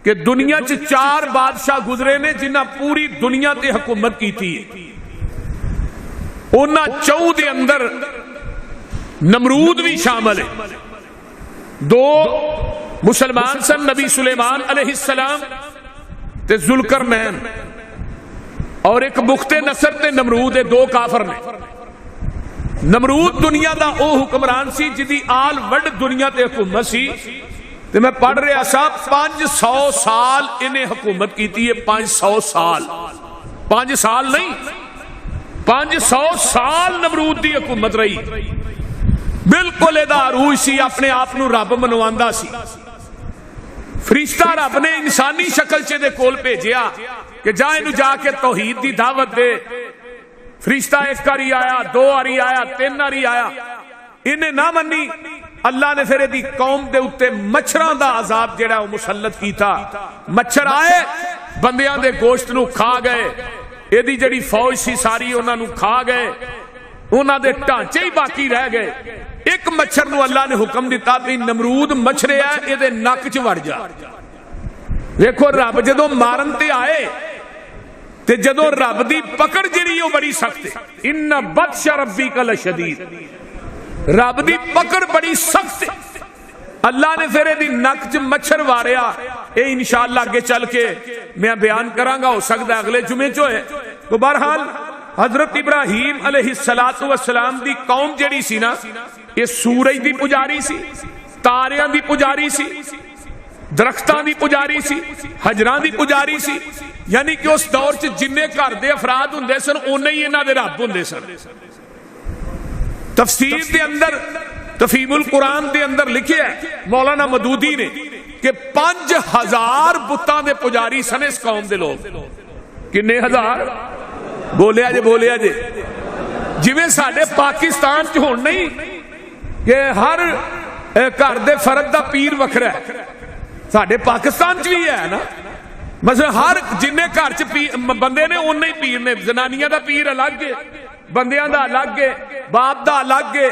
कि दुनिया च 4 बादशाह गुजरे ने जिन्हां पूरी दुनिया ते हुकूमत की थी। उन्हां 4 दे अंदर नमरूद भी शामिल है। 2 मुसलमान सन, नबी सुलेमान अलैहिस्सलाम ते जुल्करनैन, और एक बुख्ते नसर ते नमरूद, 2 काफर ने। नमरूद दुनिया का वह हुक्मरान सी जिदी आल वर्ल्ड दुनिया ते हुकूमत सी। ते मैं पढ़ रहा सा 500 साल इन्हें हुकूमत की थी। 500 साल, 5 साल नहीं, 500 साल नमरूद की हुकूमत रही। बिल्कुल इहदा अरूज सी, अपने आप नूं रब मनवांदा सी। फरिश्ता रब ने इंसानी शक्ल च इहदे कोल भेजिया कि जा इहनूं जाके तौहीद दी दावत दे। फरिश्ता 1 बारी आया, 2 बारी आया, 3 बारी आया, इन्हें ना मनी। अल्लाह ने फिर इहदी कौम दे उत्ते मच्छरां दा अजाब जिहड़ा वो मुसल्लत कीता। मच्छर आए, बंदियां दे गोश्त नूं खा गए, इहदी जिहड़ी फौज सी सारी उन्हां नूं खा गए, उन्हां दे ढांचे ही बाकी रह गए। एक मच्छर नूं अल्लाह ने हुक्म दिता भी नमरूद मच्छरिया इहदे नक च वड़ जा। देखो रब जदों मारन ते आए ते जदों रब दी पकड़ जिहड़ी वो बड़ी सख्त है। इन्ना बत्श रब्बिका लशदीद, रब दी पकड़ बड़ी सख्त है। अल्लाह ने फिर इहदी नक च मच्छर वारिया। ये इंशाअल्लाह अगे चल के मैं बयान करांगा, हो सकता है अगले जुमे च होए। तो बहरहाल हजरत इब्राहीम अलैहिस्सलातु वस्सलाम दी कौम जिहड़ी सी ना, ये सूरज दी पुजारी सी, तारियां दी पुजारी सी, दरख्तां दी पुजारी सी, हजरां दी पुजारी सी। यानी कि उस दौर च जिन्ने घर दे अफराद हुंदे सन उन्ने ही इन्हां दे रब हुंदे सन। तफसीर दे अंदर, तफहीमुल कुरान दे अंदर लिखिया है मौलाना मदूदी ने कि 5000 बुत्तां दे पुजारी सन इस कौम दे लोग। किन्ने हजार? बोलिया जे, बोलिया जे। जिवें साडे पाकिस्तान च हुण नहीं कि हर घर दे फर्द दा पीर वखरा है, साडे पाकिस्तान च भी है ना। मतलब हर जिन्ने घर च बंदे ने उन्ने ही पीर ने। जनानियां दा पीर अलग है, बंदियां दा अलग है, बाप दा अलग है,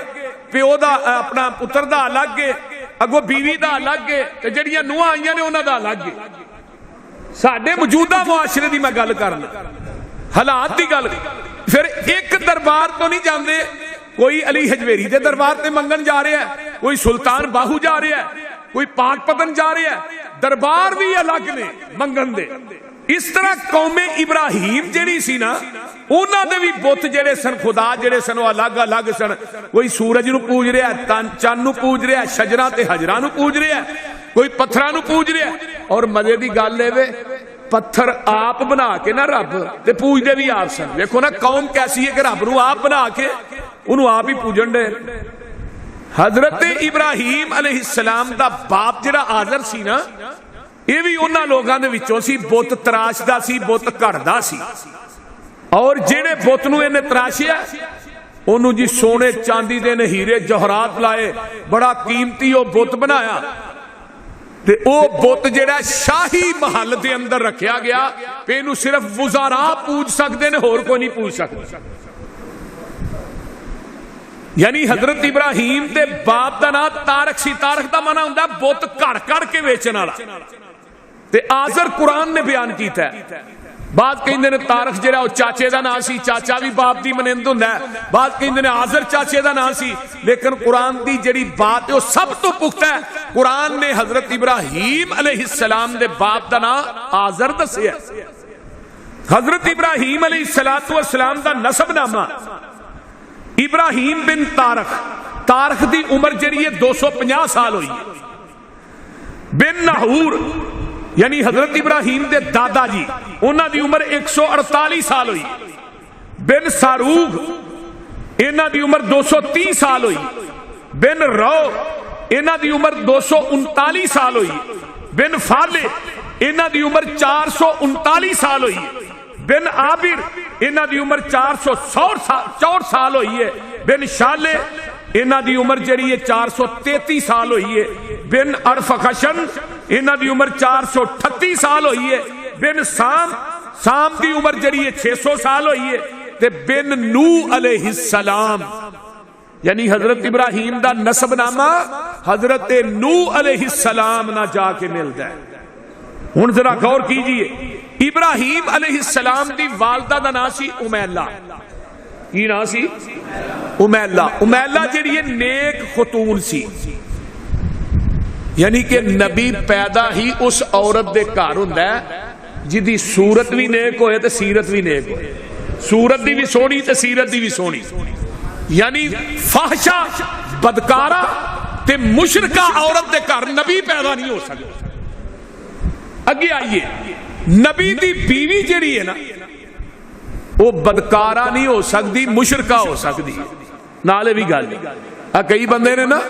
प्यो दा अपना पुत्र दा अलग है, अगो बीवी दा अलग है, ते जड़ियां नूहां आईयां ने उन्हां दा अलग है। साडे मौजूदा मुआशरे दी मैं गल करना, हालात की गल। फिर एक दरबार तो नहीं जाते, कोई अली हजवेरी के दरबार से मंगन जा रहा है, कोई सुल्तान बाहू जा रहा है, कोई पाकपतन जा रहा है। दरबार भी अलग ने मंगन दे। इस तरह कौमे इब्राहीम जिहड़ी सी ना, उन्हां दे भी बुत जिहड़े सन, खुदा जिहड़े सन वो अलग अलग सन। कोई सूरज नूं पूज रहा है, चंद नूं पूज रहा है, शजरां ते हजरां नूं पूज रहा है, कोई पत्थरां नूं पूज रहा है। और मजे की गल है, पत्थर आप बना के ना रब ते पूजदे भी आप सन। देखो ना कौम कैसी है कि रब नूं आप बना के उन्होंने आप ही पूजन दे। हजरत इब्राहीम अलैहिस्सलाम दा बाप जिहड़ा आज़र सी ना, ये भी उन्हां लोगां दे विचों सी, बुत तराशदा सी, बुत घड़दा सी। और जिहड़े बुत नूं इहने तराशिया ओनू जी सोने चांदी दे ने हीरे जवाहरात लाए, बड़ा कीमती वो बुत बनाया। ते ओ बुत जिहड़ा शाही महल दे अंदर रखिया गया कि इहनूं सिर्फ वज़ारा पूज सकदे ने, होर कोई नहीं पूज सकदा। यानी हजरत इब्राहीम के बाप का नाम तारक सी। तारक का माना हुंदा बुत घड़ घड़ के वेचण वाला। ते आज़र कुरान ने बयान किया। बाद कहंदे ने तारक जिहड़ा वो चाचे का नाम सी, चाचा भी बाप की मनिंद हुंदा है। बाद कहंदे ने आज़र चाचे का नाम सी, लेकिन कुरान की जिहड़ी बात है वो सब तो पुख्ता है। कुरान ने हजरत इब्राहीम अलैहिस्सलाम दे बाप का नाम आज़र दस्सिया। हजरत इब्राहीम अलैहिस्सलातु वस्सलाम दा नसबनामा इब्राहीम बिन तारक। तारक की उम्र जी 250 साल हुई। बिन नाहूर यानी हजरत इब्राहीम के दादा जी, उन्हां दी उम्र 148 साल हुई। बिन सारूग इन्हां दी उम्र 230 साल हुई। बिन रो इन्हां दी उम्र 239 साल हुई। बिन फाले इन्हां दी उम्र 439 साल हुई। बिन आबिर इन्हां दी उम्र 464 साल हुई है। बिन शाले इन्हां दी उम्र जिहड़ी है 433 साल हुई है। बिन अरफखशन इन्हां दी उम्र 438 साल हुई है। बिन साम की उम्र जिहड़ी है 600 साल हुई है। ते बिन नूह अलैहिस्सलाम यानी हजरत इब्राहीम दा नसबनामा हजरत नूह अलैहिस्सलाम ना जाके मिलता है। हुण जरा गौर कीजिए, इब्राहिम अलैहिस्सलाम दी वालदा दा नाम सी उमैला। की नाम सी? उमैला। उमैला जिहड़ी नेक खतून सी, यानी कि नबी पैदा ही उस औरत दे घर हुंदा है जिहदी सूरत भी नेक होए ते सीरत भी नेक होए। सूरत दी भी सोहनी ते सीरत दी भी सोहनी, यानी फाहशा बदकारा ते मुशरका औरत दे घर नबी पैदा नहीं हो सकता। अगे आइए, नबी दी बीवी जिहड़ी है ना वो बदकारा नहीं हो सकती, मुशरका हो सकती है। नाले भी गल आ कई बंदे ने ना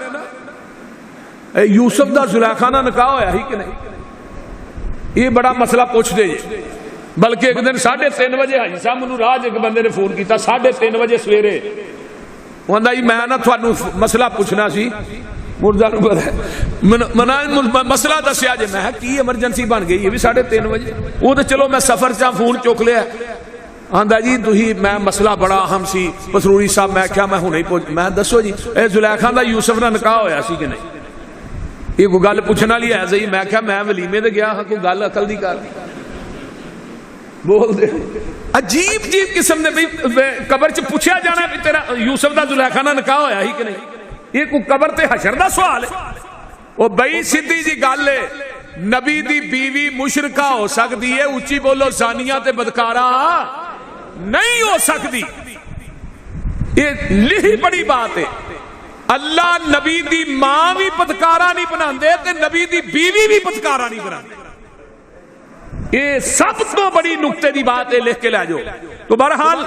यूसुफ दा जुलैखा नाल निकाह होया ही कि नहीं, ये बड़ा मसला पूछते जे। बल्कि एक दिन 3:30 बजे हाजी साहब मैनूं राह एक बंदे ने फोन किया 3:30 बजे सवेरे, वो आंदा जी मैं ना तुहानूं मसला पूछना सी। मुर्दा मना मसला दसिया जे। मैं की एमरजेंसी बन गई है भी 3:30 बजे? वो तो चलो मैं सफर चा फोन चुक लिया। आंदा जी तुही मैं मसला बड़ा अहम सी पसरूरी साहब। मैं क्या मैं हुणे ही मैं दसो जी ए जुलैखा दा यूसुफ नाल निकाह होया सी कि नहीं? ये कोई गल पुछण वाली है सही? मैं क्या मैं वलीमे ते गया हाँ, कोई गल अकल दी कर बोल दे। अजीब अजीब किस्म ने कबर च पूछया जाना भी तेरा यूसुफ दा जुलैखा नाल निकाह होया ही कि नहीं? ये कोई कबर ते हशर दा सवाल है? ओ बई सीधी जी गल है, नबी दी बीवी मुशरका हो सकती है, उच्ची बोलो जानिया ते बदकारा नहीं हो सकती। ये लिखी बड़ी बात है। अल्लाह नबी दी मां भी बदकारा नहीं बनाते ते नबी दी बीवी भी बदकारा नहीं बनाते। ये सब तो बड़ी नुक्ते की बात है, लिख के लै जाओ। तो बहरहाल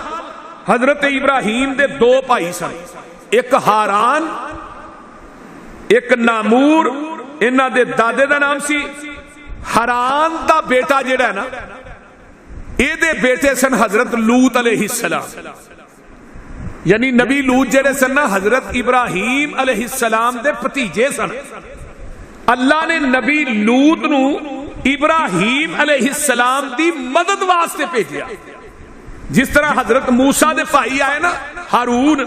हजरत इब्राहिम दे 2 भाई सन, एक हारान एक नामूर। इन्हां दे दादे दा नाम सी हारान दा बेटा जिहड़ा ना, इहदे बेटे सन हजरत लूत अलैहिस्सलाम। यानी नबी लूत जेड़े सन ना हजरत इब्राहिम अलैहिस्सलाम दे भतीजे सन। अल्लाह ने नबी लूत नू इब्राहिम अलैहिस्सलाम दी मदद वास्ते भेजा। जिस तरह हजरत मूसा दे भाई आए ना हारून,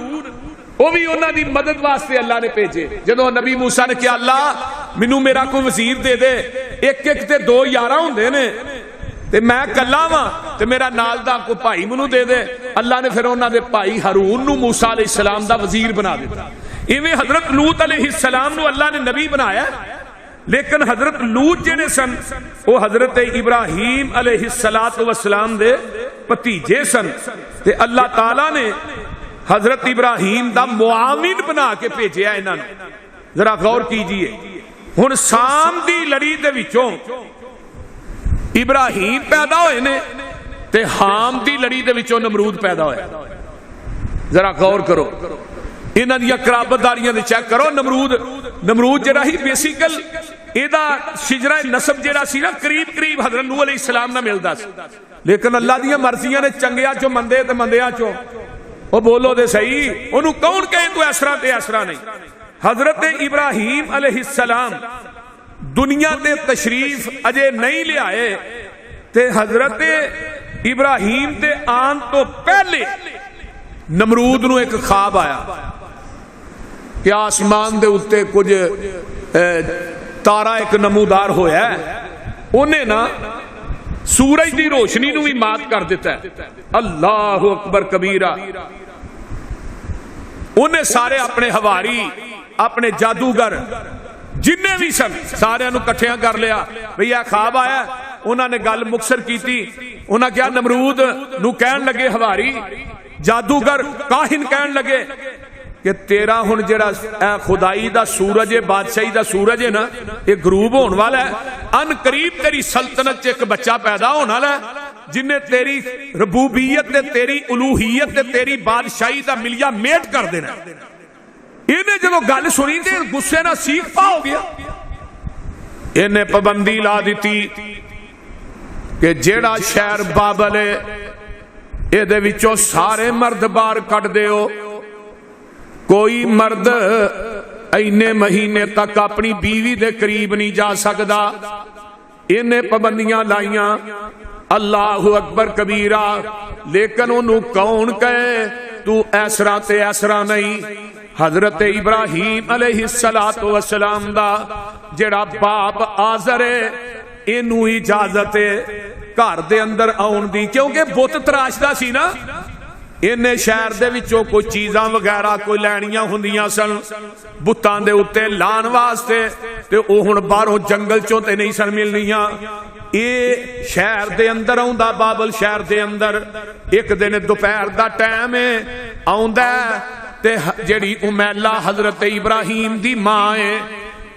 वो भी उन्हां दी मदद वास्ते अल्लाह ने भेजे। जदों नबी मूसा ने कहा अल्लाह मैनू मेरा कोई वजीर दे दे, एक एक ते 2 यारा हुंदे ने ते मैं कल्ला वां ते मेरा नाल दा कोई भाई मैनू दे दे। अल्लाह ने फिर उन्हां दे भाई हारून नू मूसा अलैहिस्सलाम दा वजीर बना दिता। इवें हजरत लूत अलैहिस्सलाम नू अल्लाह ने नबी बनाया। लेकिन हजरत लूत जिहड़े सन वो हजरत इब्राहिम अलैहिस्सलातु वस्सलाम दे भतीजे सन ते अल्लाह ताला ने हजरत इब्राहिम दा मुआविन बना के भेजिया इन्हां नू। जरा गौर कीजिए, हुण साम दी लड़ी दे विचों इब्राहिम पैदा होए ने ते हाम दी लड़ी दे विचों नमरूद पैदा होया। जरा गौर करो, इन्हां दी कराबतदारियां दे चेक करो। नमरूद जिहड़ा ही बेसिकल इहदा शिजरा नसब जिहड़ा सी ना करीब करीब हजरत नूह अलैहिस्सलाम नाल मिलदा सी। लेकिन अल्लाह दी मर्जियां ने चंगियां चों मंदे ते मंदियां चों ओ बोलो दे सही, ओनू कौन कहे तू ऐसरा ते ऐसरा नहीं। हजरत इब्राहिम अलैहिस्सलाम दुनिया ते तशरीफ अजे नहीं लियाए ते हजरत इब्राहिम दे आन तो पहले नमरूद नू एक ख्वाब आया कि आसमान दे उत्ते कुछ तारा एक नमूदार होया, उन्हें ना सूरज की रोशनी नू भी मात कर दिता है। अल्लाह अकबर कबीरा। उन्हें सारे अपने हवारी अपने जादूगर जिन्ने भी सन सारे कट्ठिया कर लिया भई यह ख्वाब आया। उन्होंने गल मुकसर की। उन्हें क्या नमरूद नू कहन लगे हवारी जादूगर काहिन कहन लगे कि तेरा हुण जिहड़ा खुदाई दा सूरज है, बादशाही दा सूरज है ना, ये गरूब होने वाला है। अन करीब तेरी सल्तनत च एक बच्चा पैदा होने वाला है जिन्हें तेरी रबूबियत ते तेरी उलूहियत ते तेरी बादशाही दा मिलिया मेट कर देना। इन्हें जो गल सुनी तो गुस्से ना सीख पा हो गया। इन्हें पाबंदी ला दी कि जेड़ा शहर बाबल है इहदे विचों सारे मर्द बाहर कट दिओ। कोई मर्द इन्ने महीने तक अपनी बीवी दे करीब नहीं जा सकता। इन्हें पाबंदियां लाइया। अल्लाह अकबर कबीरा। लेकिन उन्होंने कौन कहे तू ऐसरा ते ऐसरा नहीं। हजरत इब्राहिम अलैहिस्सलातु वस्सलाम दा जेड़ा बाप आज़र है इनू इजाजत है घर दे अंदर आउण दी, क्योंकि बुत तराशदा सी ना। इन्हें शहर दे विचों कोई चीज़ां वगैरह कोई लैणियां हुंदियां सन बुतां दे उत्ते लाण वास्ते, ते ओह हुण बाहरों जंगल चों ते नहीं सन मिलनियां। ये शहर दे अंदर आउंदा, बाबल शहर दे अंदर। एक दिन दोपहर दा टाइम है, आउंदा ते जिहड़ी उमैला हजरत इब्राहिम दी मां है,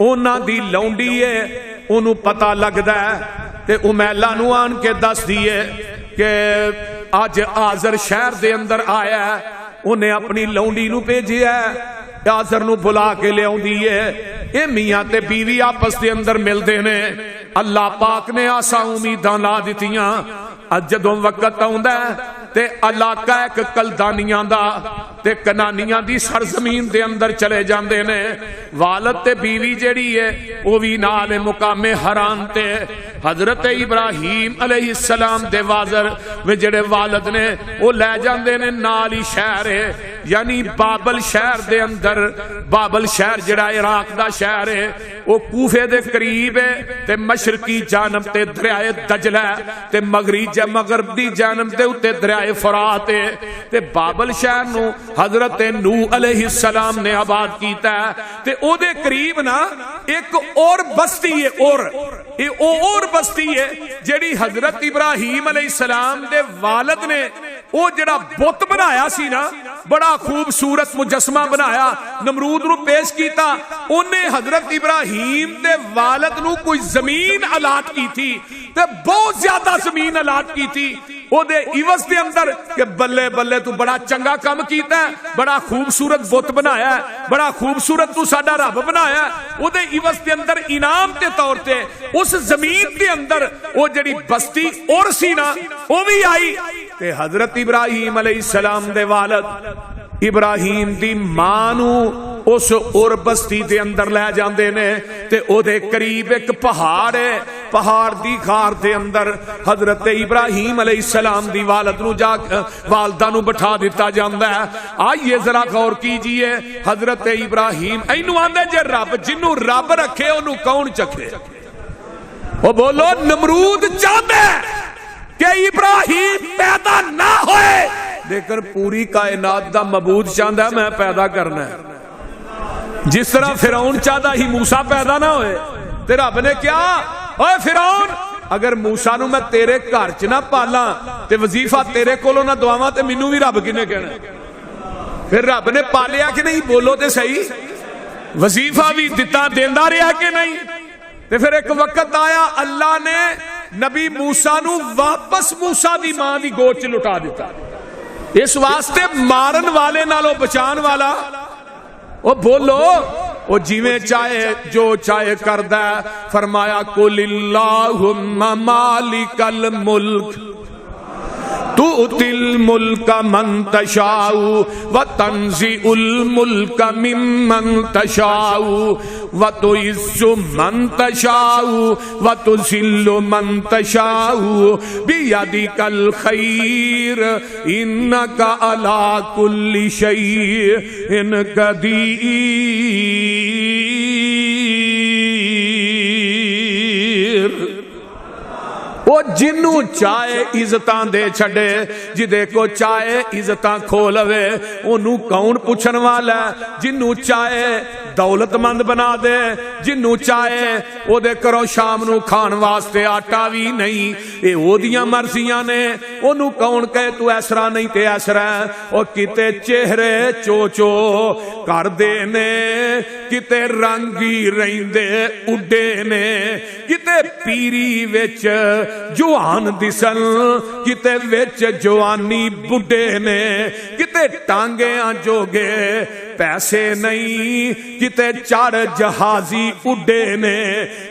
उन्हां दी लौंडी है, उन्होंने पता लगता है ते उमैला नूं आन के दसदी है कि अज आजर शहर दे अंदर आया है। उन्हें अपनी लौंडी नूं भेजिया, आजर नूं बुला के लियाउंदी है। ये मियां ते बीवी आपस दे अंदर मिलते ने। अल्लाह पाक ने आसा उम्मीदां ला दित्तियां। अज जदों वक्त आउंदा ते इलाका एक कलदानियां दा ते कनानियां दी सरजमीन दे अंदर चले जांदे ने। वालद ते बीवी जेड़ी है वो भी नाल मुकामे हरान ते हजरत इब्राहिम अलैहिस्सलाम दे वाजर वे जेड़े वालद ने वो लै जांदे ने नाल ही शहर है, यानी बाबल शहर दे अंदर। बाबल शहर जेड़ा इराक दा शहर है वो कूफे दे करीब है ते मशरकी जानब ते दरियाए दजला ते मगरब दी जानब दे उत्ते दरियाए फरात है। ते बाबल शहर नूं हजरत नूह अलैहिस्सलाम ने आबाद कीता ते ओदे करीब ना एक और बस्ती है, और बस्ती है जेड़ी हजरत इब्राहिम अलैहिस्सलाम दे वालिद ने वो जड़ा बुत बनाया सी ना, बड़ा खूबसूरत मुजस्मा बनाया, नमरूद नूं पेश कीता। उन्हें हजरत इब्राहिम दे वालिद नूं कोई जमीन अलाट की थी ते बहुत ज्यादा जमीन अलाट की थी ओदे इवज दे अंदर कि बल्ले बल्ले तू बड़ा चंगा काम कीता है, बड़ा खूबसूरत बुत बनाया है, बड़ा खूबसूरत तू साडा रब बनाया। ओदे इवज दे अंदर इनाम के तौर पे उस जमीन के अंदर वो जड़ी बस्ती और सी ना वो भी आई ते हजरत इब्राहिम अलैहिस्सलाम दे वालिद इब्राहिम दी मां नूं उस और बस्ती दे अंदर लै जांदे ने ते ओदे करीब एक पहाड़ है। पहाड़ दी खार दे अंदर हजरत इब्राहिम अलैहिस्सलाम दी वालदा नूं बिठा दिता जांदा है। आइए जरा गौर कीजिए, हजरत इब्राहिम इनू आंदे जे रब जिन्नू रब रखे ओनू कौन चखे। ओ बोलो नमरूद चाहता कि इब्राहिम पैदा ना होए, लेकिन पूरी कायनात दा मबूद चाहता मैं पैदा करना है। जिस तरह फिरौन चाहता ही मूसा पैदा ना होए, ते रब ने क्या ओए फिरौन अगर मूसा नूं मैं तेरे घर च ना पाला ते वजीफा तेरे कोलों ना दवावां ते मैनू भी रब किने कहना। फिर रब ने पालिया कि नहीं, बोलो ते सही, वजीफा भी दिता देंदा रहा कि नहीं। ते फिर एक वक्त आया अल्लाह ने नबी मूसा नूं वापस मूसा दी मां दी गोद च लुटा दिता। इस वास्ते मारन वाले नालों बचान वाला ओ बोलो ओ जिवें चाहे जो चाहे करदा। फरमाया कुलिल्लाहुम्मा मालिकल मुल्क तुतिल मुल्का मन तशाउ व तंज़िउल मुल्का मिम्मन तशाउ व तुइज़्ज़ु मन तशाउ व तुज़िल्लु मन तशाउ बियदिकल खैर इन्नका अला कुल्लि शैइन कदीर। वो जिन्नू चाहे इज्जतां दे छड़े, जिदे को चाहे इज्जतां खो लवे, ओनू कौन पुछन वाला। जिन्नू चाहे दौलतमंद बना दे, जिन्नू चाहे ओदे घरों शाम नू खाण वास्ते आटा भी नहीं, ये ओदियां मर्जियां ने। ओनू कौन कहे तू ऐसरा नहीं ते ऐसरा। और किते चेहरे चो करदे ने, किते रंगी रहिंदे उड्डे ने, किते पीरी विच जुआन दिसन, किते विच जवानी बुढ़े ने, किते टांगिया जोगे पैसे नहीं, किते चढ़ जहाजी उड्डे ने,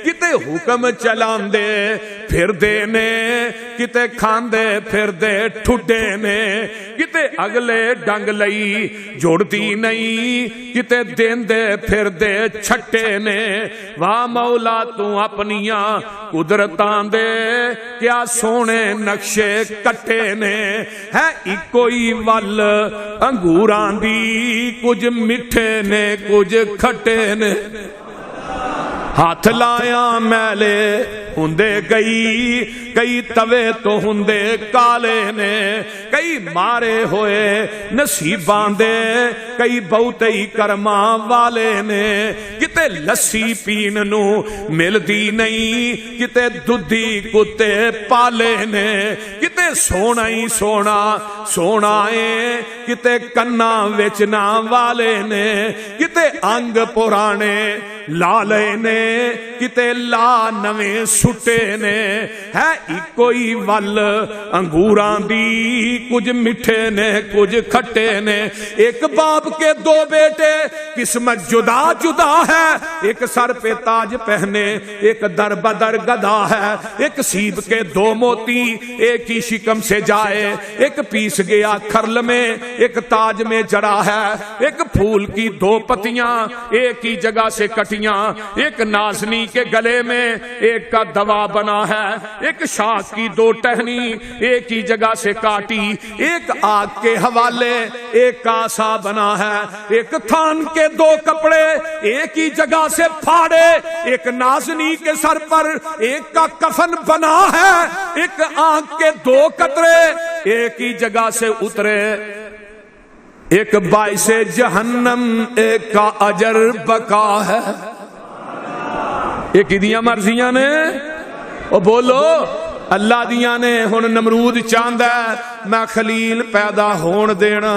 किते हुक्म चलांदे फिरदे ने, किते खांदे फिरदे ठुड्डे ने, किते अगले डंग लई जुड़ती नहीं, किते देंदे फिरदे छट्टे ने। वाह मौला तू अपनियां कुदरतां दे क्या सोने नक्शे कट्टे ने। है इको ही वल अंगूरां दी, कुछ मिठे ने कुछ खट्टे ने। हथ लाया मैले हुंदे कई तवे तो हुंदे काले ने, कई मारे होए नसीबां दे कई बहुते ही कर्मा वाले ने। किते लस्सी पीन नू मिलदी नहीं, किते दुधी कुत्ते पाले ने, किते सोना ही सोना सोना है, किते कन्ना वेचना वाले ने, किते अंग पुराने लाले ने, किते ला नवे सुटे ने। है इको ही वल अंगूरां दी, कुछ मिठे ने कुछ खट्टे ने। एक बाप के दो बेटे किस्मत जुदा जुदा है, एक सर पे ताज पहने एक दर बदर गधा है। एक सीब के दो मोती एक ही शिकम से जाए, एक पीस गया खरल में एक ताज में जड़ा है। एक फूल की दो पत्तियां एक ही जगह से कटियां, एक नाजनी के गले में एक का दवा बना है। एक शाख की दो टहनी एक ही जगह से काटी, एक आग के हवाले एक का आसा बना है। एक थान के दो कपड़े एक ही जगह से फाड़े, एक नाजनी के सर पर एक का कफन बना है। एक आंख के दो कतरे एक ही जगह से उतरे, एक बाइसे जहन्नम एक का अजर बका है। एक दियां मर्जियां ने ओ बोलो अल्लाह दियां ने। हुण नमरूद चाहंदा मैं खलील पैदा होण देना,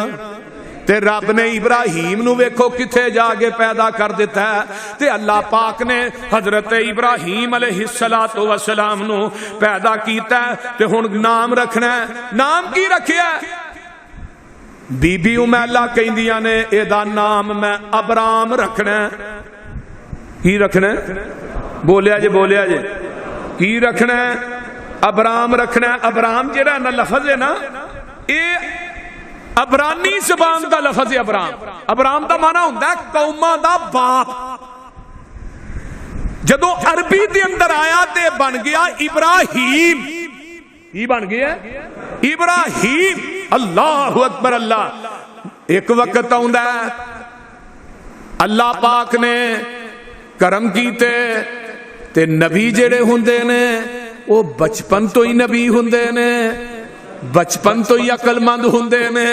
ते रब ने इब्राहिम नू वेखो किथे जाके पैदा कर दिता है। ते अल्लाह पाक ने हजरत इब्राहिम अलैहिस्सलातु वस्सलाम नू पैदा कीता ते हुण नाम रखना, नाम की रखिया? बीबी उमैला कहंदियां ने एदा नाम मैं अबराम रखना। की रखना? बोलिया जे की रखना? अबराम रखना। अबराम जेड़ा ना लफज है ना, ये अबरानी जबान का लफज है। अबराम अबराम का माना हुंदा है कौमां दा बाप। जदों अरबी दे अंदर आया ते बन गया इब्राहिम। की बन गया? इब्राहिम। अल्लाहु अकबर। अल्लाह एक वक्त आउंदा है अल्लाह पाक ने करम कीते ते नबी जेड़े हुंदे ने वो बचपन तो ही नबी हुंदे ने, बचपन तो ही अकलमंद हुंदे ने,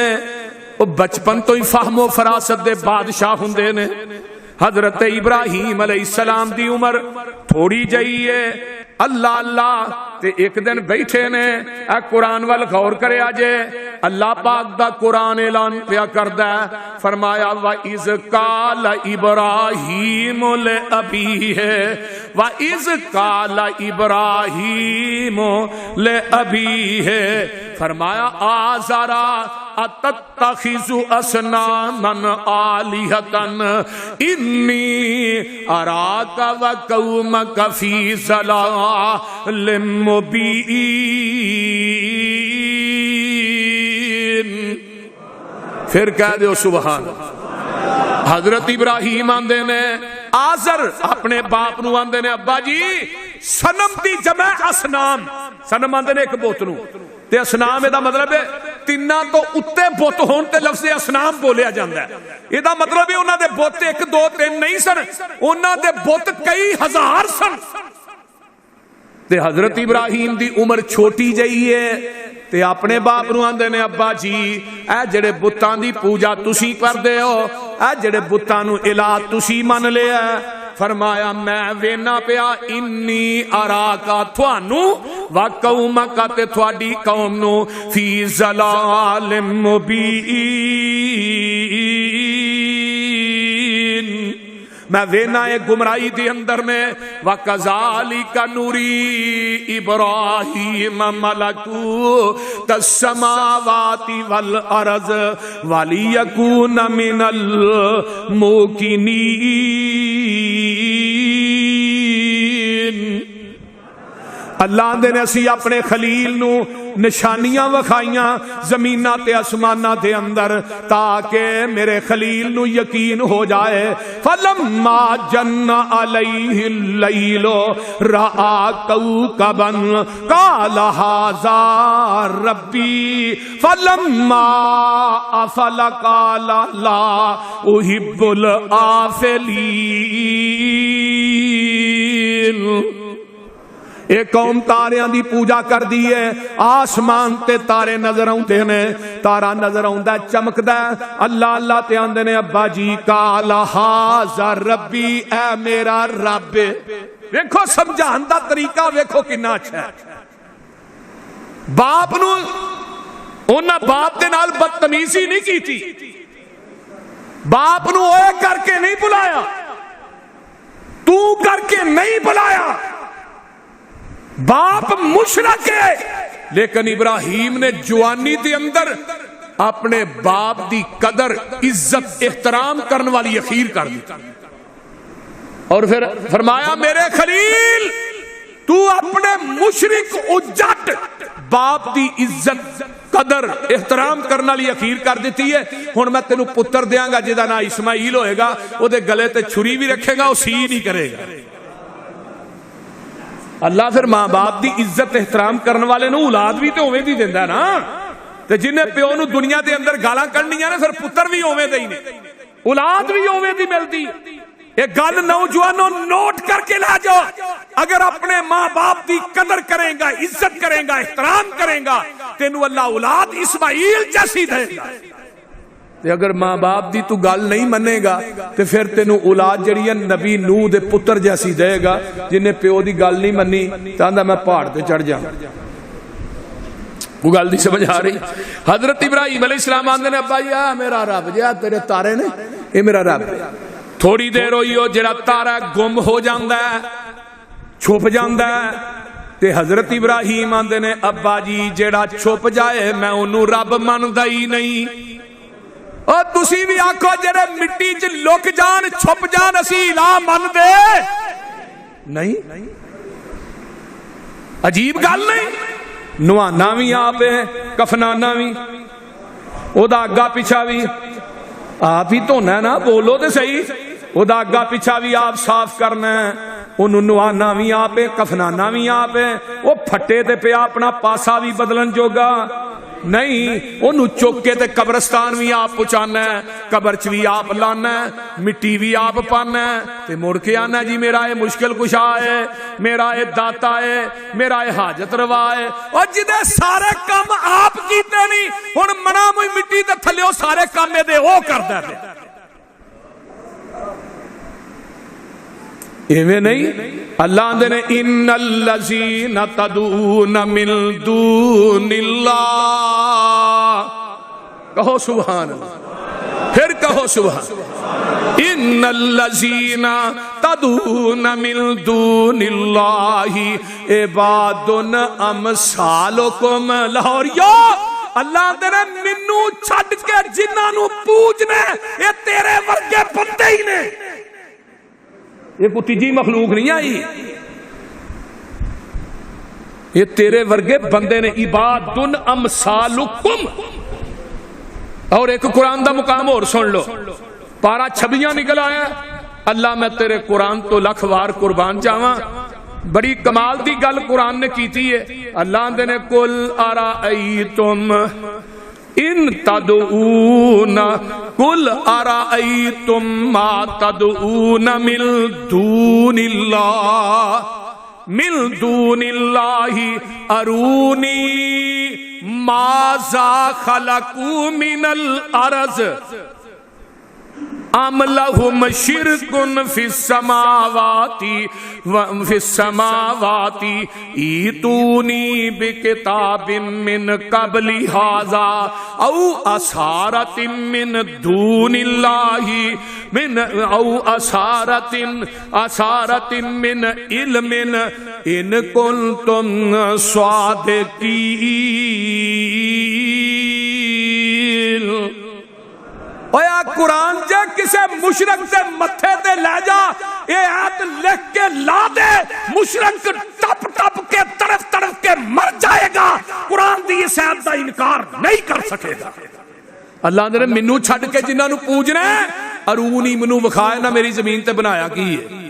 वो बचपन तो ही फाहमो फरासत दे बादशाह हुंदे ने। हजरत इब्राहिम अलैहिस्सलाम दी उम्र थोड़ी जही है। अल्लाह अल्लाह ते एक दिन बैठे ने कुरान वाल गौर करे अजे अल्लाह पाक दा कुरान ऐलान पिया करदा है। फरमाया व इज काल इब्राहिम ले अबी है, व इज काल इब्राहिम ले अबी है। फरमाया आज़रा अतत्तखिज़ु असनामन आलिहतन इन्नी अराका व कौमक फी ज़लालिम मुबीन। फिर कह दो सुभान। हजरत इब्राहिम आंदे ने आज़र अपने बाप नू आंदे ने अब्बा जी सनम दी जमा असनाम। सनम आंदे ने एक बुत नू ते असनाम एदा मतलब है तिन्ना तो उत्ते बुत होण ते लफ्ज़ असनाम बोलिया जांदा है। एदा मतलब है उन्हां दे बुत एक दो तीन नहीं सन, उन्हां दे बुत कई हजार सन। ते हजरत इब्राहिम दी उम्र छोटी जही है ते अपने बाप नू आंदे ने अब्बा जी ए जेड़े बुतां दी पूजा तुसी करदे हो, ए जेड़े बुतां नू इलाह तुसी मन लिया। फरमाया मैं वेना पिया इन्नी अराका थानू व कौमका ते थोड़ी कौम नू फी ज़लालिम मुबीन। मैं वेना एक गुमराही के अंदर में व कज़ालिका नूरी इब्राहिम मलकू तस्समावाति वल अर्ज़ वलियकून मिनल मूकिनीन। अल्लाह दे ने असी अपने खलील नू निशानियां वखाइयां जमीना ते आसमाना दे अंदर ताकि मेरे खलील नू यकीन हो जाए। फलम्मा जन्ना अलैहि लैलो रआ कौकबन काल हाज़ा रब्बी फलम्मा अफल काल ला उहिब्बुल आफिलीन। ਇਹ ਕੌਮ ਤਾਰਿਆਂ ਦੀ ਪੂਜਾ ਕਰਦੀ ਹੈ। आसमान ते तारे नजर आउंदे ने, तारा नजर आउंदा चमकदा, अल्लाह अल्लाह ते आंदे ने अब्बा जी काला हाज़ा रब्बी, ऐ मेरा रब। वेखो समझाने दा तरीका वेखो किन्ना अच्छा है। बाप नूं उन्हां बाप दे नाल बदतमीजी नहीं कीती, बाप नूं ओए करके नहीं बुलाया, तू करके नहीं बुलाया। बाप मुशरक है, लेकिन इब्राहिम ने जवानी के अंदर अपने बाप की कदर इज्जत एहतराम करने वाली अखीर कर दी और फिर फरमाया मेरे खलील तू अपने मुशरिक उजट बाप की इज्जत कदर एहतराम करने वाली अखीर कर दी है। हुण मैं तेनू पुत्र देंगा जिहदा नाम इस्माइल होएगा, उहदे गले ते छुरी भी रखेगा, वो सी नहीं करेगा। अल्लाह फिर मां बाप की इज्जत एहतराम करने वाले नूं औलाद भी तो उवें दी दिंदा ना, ते जिन्हें प्यो नूं दुनिया के अंदर गालां कढणियां ने फिर पुत्र भी उवें दे ही ने, औलाद भी उवें दी मिलदी। ये गल नौजवानों नोट करके ला जाओ, अगर अपने मां बाप की कदर करेगा, इज्जत करेगा, एहतराम करेगा, तेनू अल्लाह औलाद इस्माइल जैसी देगा। ते अगर मां बाप की तू गल नहीं मनेगा तो फिर तेनू औलाद जिहड़ी है नबी नूह दे पुत्र जैसी देगा, जिन्हें प्यो की गल नहीं मनी तो आंदा मैं पहाड़ ते चढ़ जा। वो गल नहीं समझ आ रही। हजरत इब्राहिम अलैहिस्सलाम आंदे ने अब्बा जी मेरा रब जिहा तेरे तारे ने, ये मेरा रब। थोड़ी देर होई हो जिहड़ा तारा गुम हो जाता है, छुप जाता है, ते हजरत इब्राहिम आंदे ने अब्बा जी जिहड़ा छुप जाए मैं उन्होंने रब मनदा ही नहीं। और तुसी भी आखो जेरे मिट्टी च लुक जान छुप जान असी इलाह मनदे नहीं। अजीब गल नहीं, नवाना भी आप है, कफनाना भी, ओदा अग्गा पिछा भी आप ही धोना ना, बोलो तो सही, ओदा अग्गा पिछा भी आप साफ करना है, उन्होंने नवाना भी आप है, कफनाना भी आप है। वो फटे ते पिया अपना पासा भी बदलन जोगा नहीं, ओनू चुक के ते कब्रस्तान भी आप पहुंचाना है, कबर च भी आप लाना है, मिट्टी भी आप पाना है, ते मुड़ के आना जी मेरा ये मुश्किल कुशा है, मेरा ये दाता है, मेरा ये हाजत रवा है। और जिदे सारे काम आप कीते नहीं, हुण मना मुई मिट्टी ते थल्ले सारे काम दे ओ करदा है। इवें नहीं, अल्लाह आंदे ने इन्नल लज़ीना तदून मिन दूनिल्लाह, कहो सुभान अल्लाह, फिर कहो सुभान। इन्नल लज़ीना तदून मिन दूनिल्लाहि इबादुन अमसालुकुम। लाहौरियो अल्लाह आंदे ने मैनू छड्ड के जिन्हां नूं पूजने ये तेरे वर्गे बंदे ही ने, ये कोई तीजी मखलूक नहीं आई, ये तेरे वर्गे बंदे ने। इबादुन अमसालुकुम। और एक कुरान दा मुकाम और सुन लो, पारा 26 निकल आया, अल्लाह मैं तेरे कुरान तो लख वार कुर्बान जावा। बड़ी कमाल दी गल कुरान ने की है। अल्लाह ने कुल अराअयतुम इन तदऊन, कुल अराअयतुम मा तदऊन मिन दूनिल्लाहि अरूनी माज़ा खलकू मिनल अर्ज़ अम लहुम शिरकुन फिस्समावाति ईतूनी बिकिताबिम मिन कबली हाज़ा औ असारतिम मिन दूनिल्लाहि मिन औ असारतिम मिन इल्मिन इन कुंतुम स्वादिकीन। ओया कुरान जे किसे मुशरक दे मथे ते ले जा, ये आयत लिख के ला दे, मुशरक टप टप के तड़फ तड़फ के मर जाएगा, कुरान दी इस आयत दा इनकार नहीं कर सकेगा। अल्लाह ने मैनू छड्ड के जिन्हां नूं पूजना अरूनी, मैनू विखाए ना मेरी जमीन ते बनाया की है।